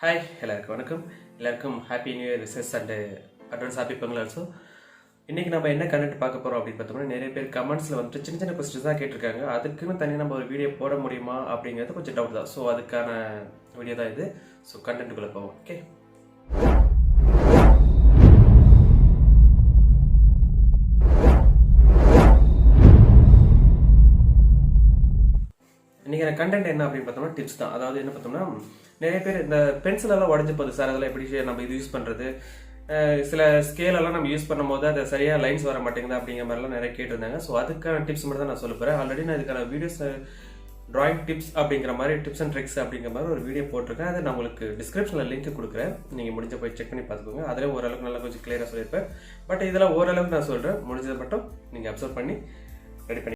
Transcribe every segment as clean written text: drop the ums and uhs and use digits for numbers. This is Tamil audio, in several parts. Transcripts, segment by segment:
ஹாய் எல்லாருக்கும் வணக்கம். எல்லாருக்கும் happy new year wishes and advance happy Pongal also. இன்றைக்கி நம்ம என்ன கண்டென்ட் பார்க்க போகிறோம் அப்படின்னு பார்த்தோம்னா, நிறைய பேர் கமெண்ட்ஸில் வந்துட்டு சின்ன சின்ன கொஸ்டின்ஸ் தான் கேட்டிருக்காங்க. அதுக்குன்னு தனியாக நம்ம ஒரு வீடியோ போட முடியுமா அப்படிங்கிறது கொஞ்சம் டவுட் தான். ஸோ அதுக்கான வீடியோ தான் இது. ஸோ கண்டென்ட்டுக்குள்ளே போவோம். ஓகே, இன்றைக்கி கண்டென்ட் என்ன அப்படின்னு பார்த்தோம்னா டிப்ஸ் தான். அதாவது என்ன பார்த்தோம்னா, நிறைய பேர் இந்த பென்சிலெல்லாம் உடஞ்சி போகுது சார், அதெல்லாம் எப்படி நம்ம இது யூஸ் பண்ணுறது, சில ஸ்கேலெல்லாம் நம்ம யூஸ் பண்ணும் போது அது சரியாக லைன்ஸ் வர மாட்டேங்குது அப்படிங்கிற மாதிரிலாம் நிறைய கேட்டிருந்தாங்க. ஸோ அதுக்கான டிப்ஸ் மட்டும் தான் நான் சொல்ல போகிறேன். ஆல்ரெடி நான் இதுக்கான வீடியோஸ் ட்ராயிங் டிப்ஸ் அப்படிங்கிற மாதிரி டிப்ஸ் அண்ட் ட்ரிக்ஸ் அப்படிங்கிற மாதிரி ஒரு வீடியோ போட்டிருக்கேன். அதை நான் உங்களுக்கு டிஸ்கிரிப்ஷனில் லிங்க் கொடுக்குறேன். நீங்கள் முடிஞ்ச போய் செக் பண்ணி பார்த்துக்கோங்க. அதில் ஓரளவுக்கு நல்லா கொஞ்சம் கிளியராக சொல்லியிருப்பேன். பட் இதில் ஓரளவுக்கு நான் சொல்கிறேன், முடிஞ்சதை மட்டும் நீங்கள் அப்சர்வ் பண்ணி ரெடி பண்ணி.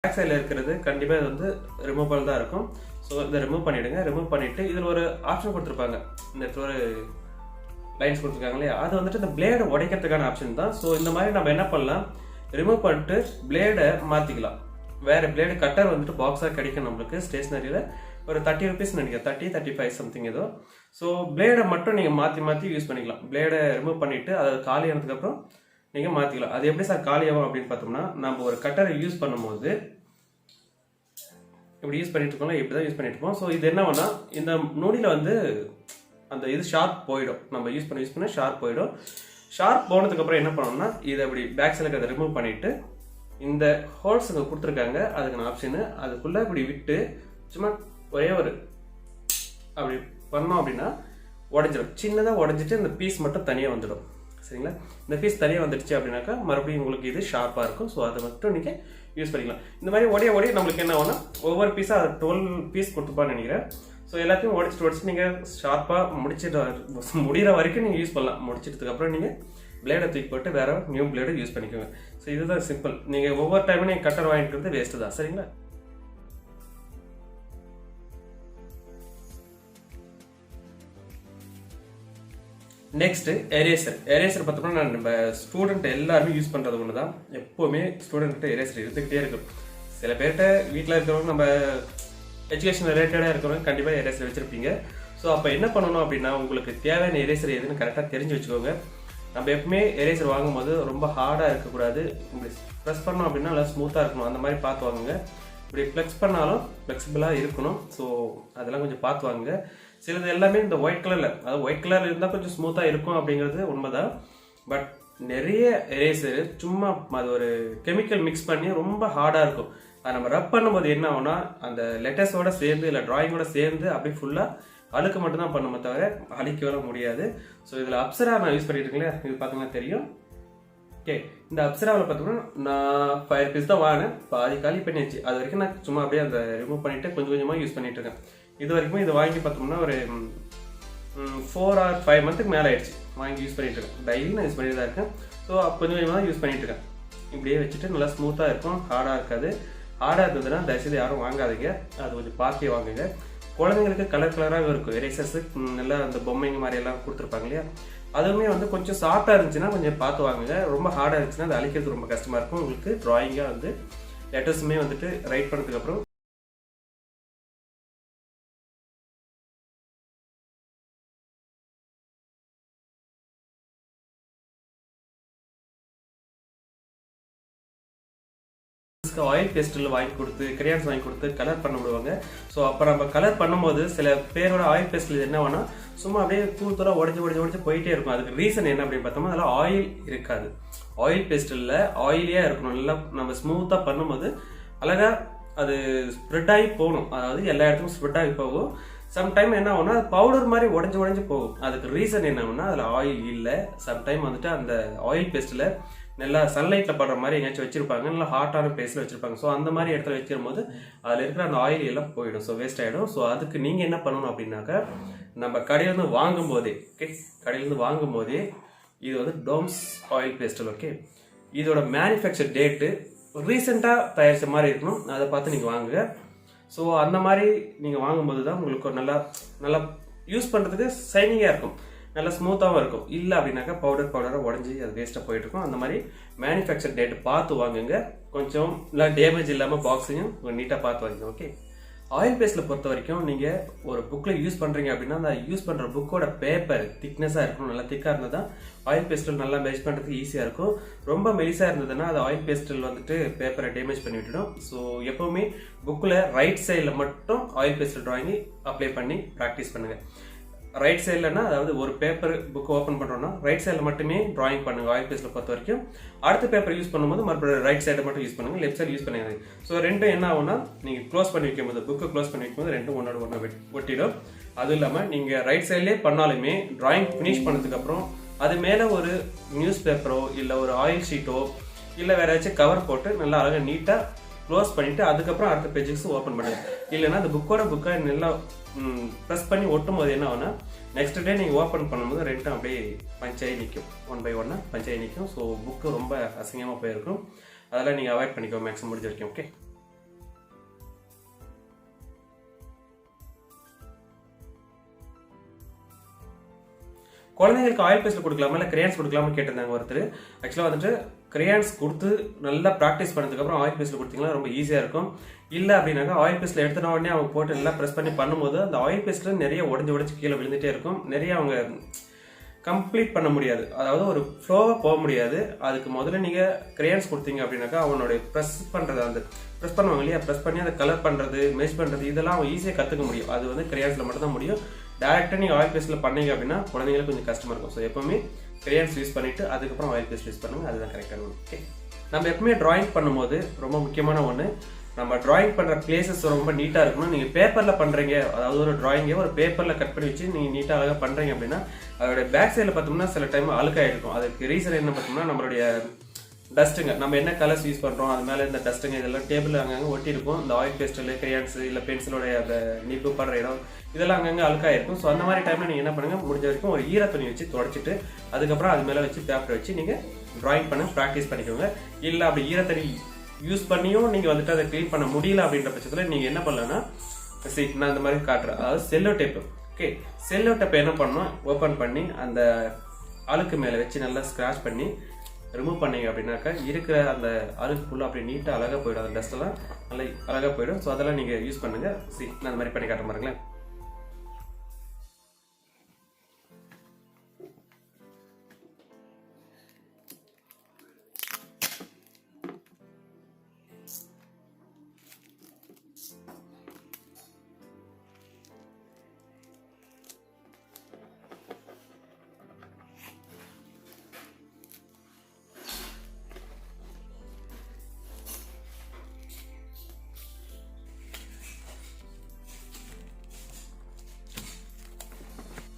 பேக் சைடில் இருக்கிறது கண்டிப்பாக இது வந்து ரிமூவபிள் தான் இருக்கும். ஸோ இதை ரிமூவ் பண்ணிவிடுங்க. ரிமூவ் பண்ணிவிட்டு இதில் ஒரு ஆப்ஷன் கொடுத்துருப்பாங்க. இந்த இடத்துல ஒரு லைன்ஸ் கொடுத்துருக்காங்க இல்லையா, அது வந்துட்டு இந்த பிளேடை உடைக்கிறதுக்கான ஆப்ஷன் தான். ஸோ இந்த மாதிரி நம்ம என்ன பண்ணலாம், ரிமூவ் பண்ணிட்டு பிளேடை மாற்றிக்கலாம். வேறு பிளேடு கட்டர் வந்துட்டு பாக்ஸாக கிடைக்கும் நம்மளுக்கு ஸ்டேஷ்னரியில். ஒரு 30 ருபீஸ் நினைக்கிறேன், 35 சம்திங் ஏதோ. ஸோ பிளேடை மட்டும் நீங்கள் மாற்றி யூஸ் பண்ணிக்கலாம். பிளேடை ரிமூவ் பண்ணிவிட்டு அதை காலி ஆனதுக்கப்புறம் நீங்கள் மாற்றிக்கலாம். அது எப்படி சார் காலியாகும் அப்படின்னு பார்த்தோம்னா, நம்ம ஒரு கட்டரை யூஸ் பண்ணும்போது இப்படி யூஸ் பண்ணிட்டு இருக்கோம்ல, இப்படி தான் யூஸ் பண்ணிட்டு இருக்கோம். ஸோ இது என்ன பண்ணால், இந்த நுனியில் வந்து அந்த இது ஷார்ப் போயிடும். நம்ம யூஸ் பண்ண ஷார்ப் போயிடும். ஷார்ப் போனதுக்கப்புறம் என்ன பண்ணோம்னா, இதை அப்படி பேக் சைடில் அதை ரிமூவ் பண்ணிவிட்டு இந்த ஹோல்ஸ் இங்கே கொடுத்துருக்காங்க, அதுக்கான ஆப்ஷனு அதுக்குள்ளே இப்படி விட்டு சும்மா ஒரே ஒரு அப்படி பண்ணோம் அப்படின்னா உடஞ்சிடும். சின்னதாக உடஞ்சிட்டு இந்த பீஸ் மட்டும் தனியாக வந்துடும். சரிங்களா, இந்த பீஸ் தனியாக வந்துடுச்சு அப்படின்னாக்கா மறுபடியும் உங்களுக்கு இது ஷார்ப்பாக இருக்கும். ஸோ அதை மட்டும் நீங்கள் யூஸ் பண்ணிக்கலாம். இந்த மாதிரி ஒடிய நம்மளுக்கு என்ன ஆகும்னா, ஒவ்வொரு பீஸாக 12 பீஸ் கொடுத்துப்பான்னு நினைக்கிறேன். ஸோ எல்லாத்தையும் உடச்சிட்டு நீங்கள் ஷார்ப்பாக முடிகிற வரைக்கும் நீங்கள் யூஸ் பண்ணலாம். முடிச்சிட்டதுக்கப்புறம் நீங்கள் பிளேடை தூக்கி போட்டு வேற நியூ பிளேடு யூஸ் பண்ணிக்கோங்க. ஸோ இதுதான் சிம்பிள். நீங்கள் ஒவ்வொரு டைமும் நீங்கள் கட்டர் வாங்கிட்டு வந்து வேஸ்ட்டு தான். சரிங்களா, நெக்ஸ்ட் எரேசர் பார்த்தோம்னா, நம்ம ஸ்டூடெண்ட் எல்லாருமே யூஸ் பண்ணுறது ஒன்று தான். எப்போவுமே ஸ்டூடெண்ட்டு எரேசர் இருந்துக்கிட்டே இருக்கும். சில பேர்கிட்ட வீட்டில் இருக்கிறவங்க, நம்ம எஜுகேஷன் ரிலேட்டடாக இருக்கிறவங்க கண்டிப்பாக எரேசர் வச்சுருப்பீங்க. ஸோ அப்போ என்ன பண்ணணும் அப்படின்னா, உங்களுக்கு தேவையான எரேசர் எதுன்னு கரெக்டாக தெரிஞ்சு வச்சுக்கோங்க. நம்ம எப்பவுமே எரேசர் வாங்கும்போது ரொம்ப ஹார்டாக இருக்கக்கூடாது. இப்படி ப்ரெஸ் பண்ணோம் அப்படின்னா நல்லா ஸ்மூத்தாக இருக்கணும். அந்த மாதிரி பார்த்து வாங்குங்க. இப்படி ஃப்ளெக்ஸ் பண்ணாலும் ஃப்ளெக்சிபிளாக இருக்கணும். ஸோ அதெல்லாம் கொஞ்சம் பார்த்து வாங்குங்க. சிலது எல்லாமே இந்த ஒயிட் கலரில், அதாவது ஒயிட் கலர் இருந்தால் கொஞ்சம் ஸ்மூத்தாக இருக்கும் அப்படிங்கிறது உண்மைதான். பட் நிறைய எரேசர் சும்மா அது ஒரு கெமிக்கல் மிக்ஸ் பண்ணி ரொம்ப ஹார்டாக இருக்கும். அது நம்ம ரப் பண்ணும்போது என்ன ஆகும்னா அந்த லெட்டர்ஸோட சேர்ந்து இல்லை டிராயிங்கோட சேர்ந்து அப்படியே ஃபுல்லாக அழுக்கு மட்டும் தான் பண்ணுமே தவிர அழிக்க வர முடியாது. ஸோ இதில் அப்சரா நான் யூஸ் பண்ணிட்டு இருக்கேன், இது பார்த்தீங்கன்னா தெரியும். ஓகே, இந்த அப்சராவில் பார்த்தோம்னா நான் 5 rupees தான் வாங்கினேன், பாதி காலி பண்ணியாச்சு. அது வரைக்கும் நான் சும்மா அப்படியே அந்த ரிமூவ் பண்ணிட்டு கொஞ்சம் கொஞ்சமாக யூஸ் பண்ணிட்டு இருக்கேன். இது வரைக்கும் இது வாங்கி பார்த்தோம்னா ஒரு 4 or 5 months மேலே ஆயிடுச்சு வாங்கி யூஸ் பண்ணிட்டு இருக்கேன். டெய்லி நான் யூஸ் பண்ணிட்டு தான் இருக்கேன். ஸோ கொஞ்சம் கொஞ்சமாக தான் யூஸ் பண்ணிட்டு இருக்கேன். இப்படியே வச்சுட்டு நல்லா ஸ்மூத்தாக இருக்கும், ஹார்டாக இருக்காது. ஹார்டாக இருந்ததுன்னா தயவுசெய்து யாரும் வாங்காதீங்க, அது கொஞ்சம் பார்த்தே வாங்குங்க. குழந்தைங்களுக்கு கலர் கலராக இருக்கும் எரேசர்ஸ், நல்லா அந்த பொம்மைங்க மாதிரி எல்லாம் கொடுத்துருப்பாங்க இல்லையா, அதுவுமே வந்து கொஞ்சம் சாஃப்டாக இருந்துச்சுன்னா கொஞ்சம் பார்த்து வாங்குங்க. ரொம்ப ஹார்டாக இருந்துச்சுன்னா அது அழிக்கிறது ரொம்ப கஷ்டமாக இருக்கும். உங்களுக்கு ட்ராயிங்காக வந்து லெட்டர்ஸுமே வந்துட்டு ரைட் பண்ணதுக்கப்புறம் ஆயில் பேஸ்டில் வாங்கி கொடுத்து கிரையான்ஸ் வாங்கி கொடுத்து கலர் பண்ண விடுவாங்க. ஸோ அப்போ நம்ம கலர் பண்ணும்போது சில பேரோட ஆயில் பேஸ்டில் என்ன வேணா சும்மா அப்படியே தூள் தூளாக உடஞ்சி போயிட்டே இருக்கும். அதுக்கு ரீசன் என்ன அப்படின்னு பார்த்தோம்னா அதில் ஆயில் இருக்காது. ஆயில் பேஸ்டில் ஆயிலியாக இருக்கணும். நல்லா நம்ம ஸ்மூத்தாக பண்ணும்போது அழகாக அது ஸ்ப்ரெட் ஆகி போகணும், அதாவது எல்லா இடத்துக்கும் ஸ்ப்ரெட் ஆகி போகும். சம்டைம் என்ன ஆகும்னா அது பவுடர் மாதிரி உடஞ்சி போகும். அதுக்கு ரீசன் என்ன ஆகும்னா அதில் ஆயில் இல்லை. சம்டைம் வந்துட்டு அந்த ஆயில் பேஸ்டில் நல்லா சன்லைட்டில் படுற மாதிரி எங்கேயாச்சும் வச்சிருப்பாங்க, நல்லா ஹாட்டான பிளேஸில் வச்சிருப்பாங்க. ஸோ அந்த மாதிரி இடத்துல வைக்கும் போது அதில் இருக்கிற அந்த ஆயில் எல்லாம் போயிடும், ஸோ வேஸ்ட் ஆகிடும். ஸோ அதுக்கு நீங்கள் என்ன பண்ணணும் அப்படின்னாக்கா, நம்ம கடையிலேருந்து வாங்கும் போதே கடையிலேருந்து வாங்கும் போதே இது வந்து டோம்ஸ் ஆயில் பேஸ்டல். ஓகே, இதோட மேனுஃபேக்சர் டேட்டு ரீசெண்டாக தயாரித்த மாதிரி இருக்கணும், அதை பார்த்து நீங்கள் வாங்குங்க. ஸோ அந்த மாதிரி நீங்கள் வாங்கும்போது தான் உங்களுக்கு நல்லா யூஸ் பண்ணுறதுக்கு ஷைனிங்காக இருக்கும், நல்லா ஸ்மூத்தாகவும் இருக்கும். இல்லை அப்படின்னாக்கா பவுடராக உடஞ்சி அது வேஸ்ட்டாக போயிட்டு இருக்கும். அந்த மாதிரி மேனுஃபேக்சர் டேட் பார்த்து வாங்குங்க. கொஞ்சம் இல்லை டேமேஜ் இல்லாமல் பாக்ஸையும் நீட்டாக பார்த்து வாங்குங்க. ஓகே, ஆயில் பேஸ்டில் பொறுத்த வரைக்கும் நீங்கள் ஒரு புக்கில் யூஸ் பண்ணுறீங்க அப்படின்னா அந்த யூஸ் பண்ணுற புக்கோட பேப்பர் திக்னஸாக இருக்கணும். நல்லா திக்காக இருந்தால் தான் ஆயில் பேஸ்டில் நல்லா மெஷ் பண்ணுறதுக்கு ஈஸியாக இருக்கும். ரொம்ப மெலிசாக இருந்ததுன்னா அது ஆயில் பேஸ்டில் வந்துட்டு பேப்பரை டேமேஜ் பண்ணி விட்டுடும். ஸோ எப்போவுமே புக்கில் ரைட் சைடில் மட்டும் ஆயில் பேஸ்டில் டிராயிங்கை அப்ளை பண்ணி ப்ராக்டிஸ் பண்ணுங்கள். ரைட் சைட்லன்னா அதாவது ஒரு பேப்பர் புக் ஓப்பன் பண்ணுறோம்னா ரைட் சைடில் மட்டுமே டிராயிங் பண்ணுங்க ஆயில் பேஸ்டில் பொறுத்த வரைக்கும். அடுத்த பேப்பர் யூஸ் பண்ணும்போது மறுபடியும் ரைட் சைடை மட்டும் யூஸ் பண்ணுங்க, லெஃப்ட் சைடு யூஸ் பண்ணுங்க. ஸோ ரெண்டும் என்ன ஆகும்னா நீங்கள் க்ளோஸ் பண்ணி வைக்கும்போது புக்கை க்ளோஸ் பண்ணி வைக்கும்போது ரெண்டும் ஒன்றா ஒட்டிடும். அதுவும் இல்லாமல் நீங்கள் ரைட் சைட்லேயே பண்ணாலுமே டிராயிங் ஃபினிஷ் பண்ணதுக்கப்புறம் அது மேலே ஒரு நியூஸ் பேப்பரோ இல்லை ஒரு ஆயில் ஷீட்டோ இல்லை வேற ஏதாச்சும் கவர் போட்டு நல்லா அழகாக நீட்டாக க்ளோஸ் பண்ணிவிட்டு அதுக்கப்புறம் அடுத்த பேஜஸ் ஓப்பன் பண்ணுங்க. இல்லைன்னா அந்த புக்கை நல்லா ப்ரெஸ் பண்ணி ஒட்டும் போது என்ன ஆகுனா நெக்ஸ்ட் டே நீங்கள் ஓப்பன் பண்ணும்போது ரெண்டும் அப்படியே பஞ்சாயி நிற்கும், 1 by 1 பஞ்சாயி நிற்கும். ஸோ புக்கு ரொம்ப அசிங்கமாக போயிருக்கும். அதெல்லாம் நீங்கள் அவாய்ட் பண்ணிக்கோ மேக்ஸிமம் முடிஞ்ச வரைக்கும். ஓகே, குழந்தைங்களுக்கு ஆயில் பேஸ்டில் கொடுக்கலாமா இல்லை கிரையான்ஸ் கொடுக்கலாமா கேட்டிருந்தாங்க ஒருத்தர். ஆக்சுவலாக வந்துட்டு கிரையான்ஸ் கொடுத்து நல்லா ப்ராக்டிஸ் பண்ணதுக்கப்புறம் ஆயில் பேஸ்டில் கொடுத்தீங்கன்னா ரொம்ப ஈஸியாக இருக்கும். இல்லை அப்படின்னாக்கா ஆயில் பேஸ்டில் எடுத்துன உடனே அவங்க போட்டு நல்லா ப்ரெஸ் பண்ணி பண்ணும்போது அந்த ஆயில் பேஸ்டில் நிறைய உடஞ்சி கீழே விழுந்துட்டே இருக்கும். நிறைய அவங்க கம்ப்ளீட் பண்ண முடியாது, அதாவது ஒரு ஃப்ளோவாக போக முடியாது. அதுக்கு முதல்ல நீங்கள் கிரையான்ஸ் கொடுத்தீங்க அப்படின்னாக்கா அவனுடைய ப்ரெஸ் பண்ணுறது அந்த ப்ரெஸ் பண்ணுவாங்க இல்லையா, ப்ரெஸ் பண்ணி அதை கலர் பண்ணுறது மெஷ் பண்ணுறது இதெல்லாம் அவங்க ஈஸியாக கற்றுக்க முடியும். அது வந்து கிரையான்ஸில் மட்டும் தான் முடியும். டேரெக்டாக நீங்கள் ஆயில் பேஸ்டில் பண்ணீங்க அப்படின்னா குழந்தைங்களுக்கு கொஞ்சம் கஷ்டமாக இருக்கும். ஸோ எப்பவுமே கிரையான்ஸ் யூஸ் பண்ணிவிட்டு அதுக்கப்புறம் ஆயில் பேஸ்ட் யூஸ் பண்ணுங்கள், அதுதான் கரெக்டான ஒன்று. ஓகே, நம்ம எப்பவுமே டிராயிங் பண்ணும்போது ரொம்ப முக்கியமான ஒன்று, நம்ம டிராயிங் பண்ணுற பிளேசஸ் ரொம்ப நீட்டாக இருக்கணும். நீங்கள் பேப்பரில் பண்ணுறீங்க, அதாவது ஒரு டிராயிங்கை ஒரு பேப்பரில் கட் பண்ணி வச்சு நீங்கள் நீட்டாக அழகாக பண்ணுறீங்க அப்படின்னா அதோடைய பேக் சைடில் பார்த்தோம்னா சில டைம் அழுக்காக இருக்கும். அதுக்கு ரீசன் என்ன பார்த்தோம்னா நம்மளுடைய டஸ்ட்டுங்க, நம்ம என்ன கலர்ஸ் யூஸ் பண்ணுறோம் அது மேலே இந்த டஸ்ட்டுங்க இதெல்லாம் டேபிள் அங்கங்கே ஒட்டி இருக்கும். இந்த ஆயில் பேஸ்டில் கிரையான்ஸ் இல்லை பென்சிலோடைய அந்த நிப்பு படுற இடம் இதெல்லாம் அங்கங்கே அழுக்காக இருக்கும். ஸோ அந்த மாதிரி டைமில் நீங்கள் என்ன பண்ணுங்கள், முடிஞ்ச வரைக்கும் ஒரு ஈர துணி வச்சு தொடச்சிட்டு அதுக்கப்புறம் அது மேலே வச்சு பேப்பர் வச்சு நீங்கள் டிராயிங் பண்ண ப்ராக்டிஸ் பண்ணிக்கோங்க. இல்லை அப்படி ஈர தண்ணி யூஸ் பண்ணியும் நீங்கள் வந்துட்டு அதை க்ளீன் பண்ண முடியல அப்படின்ற பட்சத்தில் நீங்கள் என்ன பண்ணலான்னா, நான் இந்த மாதிரி காட்டுறேன், அதாவது செல்லோ டேப்பு. ஓகே, செல்லோ டேப்பை என்ன பண்ணணும், ஓப்பன் பண்ணி அந்த அழுக்கு மேலே வச்சு நல்லா ஸ்க்ராட்ச் பண்ணி ரிமூவ் பண்ணீங்க அப்படின்னாக்கா இருக்கிற அந்த அழுக்கு ஃபுல்லாக அப்படி நீட்டாக அழகாக போயிடும், அந்த டஸ்ட்டெல்லாம் நல்லா அழகாக போயிடும். ஸோ அதெல்லாம் நீங்கள் யூஸ் பண்ணுங்கள். நான் அந்த மாதிரி பண்ணி காட்ட பாருங்களேன்.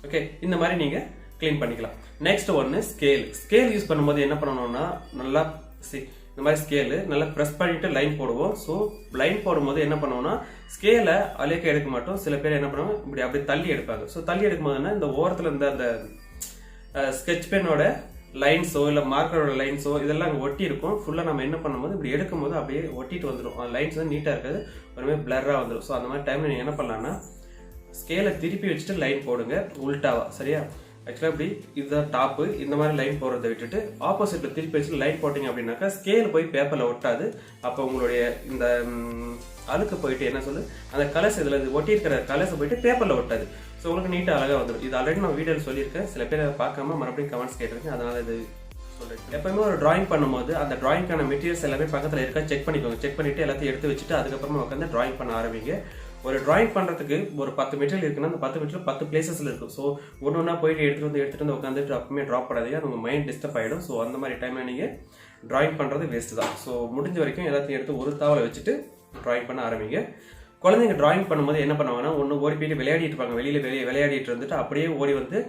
ஓகே, இந்த மாதிரி நீங்கள் க்ளீன் பண்ணிக்கலாம். நெக்ஸ்ட் ஒன்று ஸ்கேல் யூஸ் பண்ணும்போது என்ன பண்ணணும்னா நல்லா இந்த மாதிரி ஸ்கேலு நல்லா ப்ரெஸ் பண்ணிட்டு லைன் போடுவோம். ஸோ லைன் போடும்போது என்ன பண்ணுவோம்னா ஸ்கேலை அலேக்க எடுக்க மாட்டோம். சில பேர் என்ன பண்ணுவாங்க இப்படி அப்படியே தள்ளி எடுப்பாங்க. ஸோ தள்ளி எடுக்கும்போதுன்னா இந்த ஓரத்தில் இருந்த அந்த ஸ்கெட்ச் பென்னோட லைன்ஸோ இல்லை மார்க்கரோட லைன்ஸோ இதெல்லாம் அங்கே ஒட்டி இருக்கும். ஃபுல்லாக நம்ம என்ன பண்ணும்போது இப்படி எடுக்கும்போது அப்படியே ஒட்டிட்டு வந்துடும். அந்த லைன்ஸ் வந்து நீட்டாக இருக்காது, ஒருமே பிளராக வந்துடும். ஸோ அந்த மாதிரி டைமில் நீங்கள் என்ன பண்ணலான்னா ஸ்கேலை திருப்பி வச்சுட்டு லைன் போடுங்க உல்டாவா. சரியா? ஆக்சுவலாக இப்படி இதுதான் டாப்பு. இந்த மாதிரி லைன் போடுறதை விட்டுட்டு ஆப்போசிட்டில் திருப்பி வச்சு லைன் போட்டிங்க அப்படின்னாக்கா ஸ்கேல் போய் பேப்பரில் ஒட்டாது. அப்போ உங்களுடைய இந்த அழுக்கு போயிட்டு என்ன சொல்லு அந்த கலர்ஸ் இதில் ஒட்டி இருக்கிற கலர்ஸ் போயிட்டு பேப்பரில் ஒட்டாது. ஸோ உங்களுக்கு நீட்டாக அழகாக வந்துடும். இது ஆல்ரெடி நான் வீடியோவில் சொல்லியிருக்கேன். சில பேர் பார்க்காம மறுபடியும் கமெண்ட்ஸ் கேட்டிருக்கேன், அதனால் இது சொல்கிறேன். எப்பவுமே ஒரு டிராயிங் பண்ணும்போது அந்த டிராயிங்கான மெட்டீரியல்ஸ் எல்லாமே பக்கத்தில் இருக்கா செக் பண்ணிக்கோங்க. செக் பண்ணிவிட்டு எல்லாத்தையும் எடுத்து வச்சுட்டு அதுக்கப்புறமா உட்காந்து டிராயிங் பண்ண ஆரம்பிங்க. ஒரு டிராயிங் பண்ணுறதுக்கு ஒரு 10 மெட்டீரியல் இருக்குன்னா அந்த 10 மெட்டீரியல் 10 பிளேசஸில் இருக்கும். ஸோ ஒன்று ஒன்றா போயிட்டு எடுத்துகிட்டு வந்து உட்காந்துட்டு அப்பவுமே ட்ராப் பண்ணாதீங்க, அது உங்கள் மைண்ட் டிஸ்டர்ப் ஆகிடும். ஸோ அந்த மாதிரி டைமில் நீங்கள் டிராயிங் பண்ணுறது வேஸ்ட்டு தான். ஸோ முடிஞ்ச வரைக்கும் எல்லாத்தையும் எடுத்து ஒரு தாவலை வச்சுட்டு டிராயிங் பண்ண ஆரம்பிங்க. குழந்தைங்க டிராயிங் பண்ணும்போது என்ன பண்ணுவாங்கன்னா ஒன்று ஓடி போயிட்டு விளையாடிட்டு இருப்பாங்க, வெளியே விளையாடிட்டு இருந்துட்டு அப்படியே ஓடி வந்து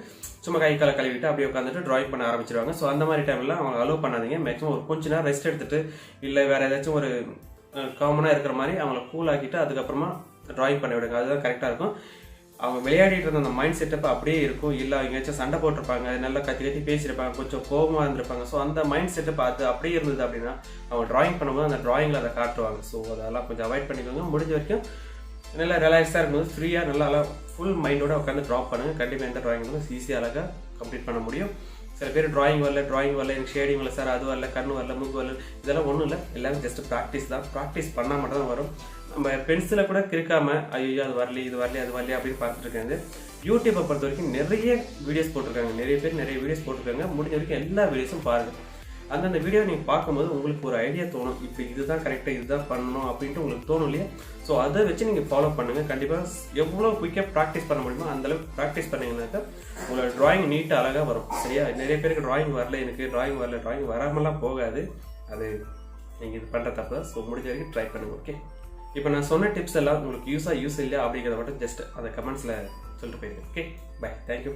சும்மா கை காலை கழுவிட்டு அப்படியே உட்காந்துட்டு டிராயிங் பண்ண ஆரம்பிச்சிருவாங்க. ஸோ அந்த மாதிரி டைமில் அவங்க அலோவ் பண்ணாதீங்க. மேக்ஸிமம் ஒரு கொஞ்ச நேரம் ரெஸ்ட் எடுத்துட்டு இல்லை வேறு ஏதாச்சும் ஒரு காமனாக இருக்கிற மாதிரி அவங்கள கூல் ஆக்கிட்டு அதுக்கப்புறமா டிராயிங் பண்ணி விடுங்க. அதுதான் கரெக்டாக இருக்கும். அவங்க விளையாடிட்டு இருந்த அந்த மைண்ட் செட்டப் அப்படியே இருக்கும். இல்லை எங்கேயாச்சும் சண்டை போட்டிருப்பாங்க, நல்லா கத்தி பேசியிருப்பாங்க, கொஞ்சம் கோபமாக இருந்திருப்பாங்க. ஸோ அந்த மைண்ட் செட்டப் அது அப்படியே இருந்தது அப்படின்னா அவங்க டிராயிங் பண்ணும்போது அந்த டிராயிங்கில் அதை காட்டுவாங்க. ஸோ அதெல்லாம் கொஞ்சம் அவாய்ட் பண்ணிக்கோங்க. முடிஞ்ச வரைக்கும் நல்லா ரிலாக்ஸாக இருக்கும்போது ஃப்ரீயாக நல்லா ஃபுல் மைண்டோட உட்காந்து ட்ராப் பண்ணுங்கள். கண்டிப்பாக எந்த டிராயிங் வந்து ஈஸியாக அழகாக கம்ப்ளீட் பண்ண முடியும். சில பேர் டிராயிங் வரல எனக்கு ஷேடிங் வரல சார், அது வரல, கண்ணு வரல, மூக்கு வரல, இதெல்லாம் ஒன்றும் இல்லை. எல்லாமே ஜஸ்ட் ப்ராக்டிஸ் தான். ப்ராக்டிஸ் பண்ணால் மட்டும் தான் வரும். நம்ம பென்சிலை கூட கிறுக்காமல் ஐயோ அது வரல இது வரல அது வரல அப்படின்னு பார்த்துட்டு இருக்காங்க. யூடியூப்பை பொறுத்த வரைக்கும் நிறைய வீடியோஸ் போட்டிருக்காங்க, நிறைய பேர் நிறைய வீடியோஸ் போட்டிருக்காங்க. முடிஞ்ச வரைக்கும் எல்லா வீடியோஸும் பாருங்கள். அந்தந்த வீடியோ நீங்கள் பார்க்கும்போது உங்களுக்கு ஒரு ஐடியா தோணும், இப்படி இதுதான் கரெக்டாக இதுதான் பண்ணணும் அப்படின்ட்டு உங்களுக்கு தோணும் இல்லையா? ஸோ அதை வச்சு நீங்கள் ஃபாலோ பண்ணுங்கள். கண்டிப்பாக எவ்வளோ குயிக்காக ப்ராக்டிஸ் பண்ண முடியுமோ அந்தளவுக்கு ப்ராக்டிஸ் பண்ணிங்கனாக்கா உங்களோட டிராயிங் நீட்டாக அழகாக வரும். சரியா? நிறைய பேருக்கு டிராயிங் வரல, எனக்கு டிராயிங் வரல, டிராயிங் வராமலாம் போகாது. அது நீங்கள் இது பண்ணுற தப்பு தான். ஸோ முடிஞ்ச வரைக்கும் ட்ரை பண்ணுங்கள். ஓகே, இப்போ நான் சொன்ன டிப்ஸ் எல்லாம் உங்களுக்கு யூஸ் இல்லையா அப்படிங்கிறத மட்டும் ஜஸ்ட் அதை கமெண்ட்ஸில் சொல்லிட்டு போயிருக்கேன். Okay, bye, thank you.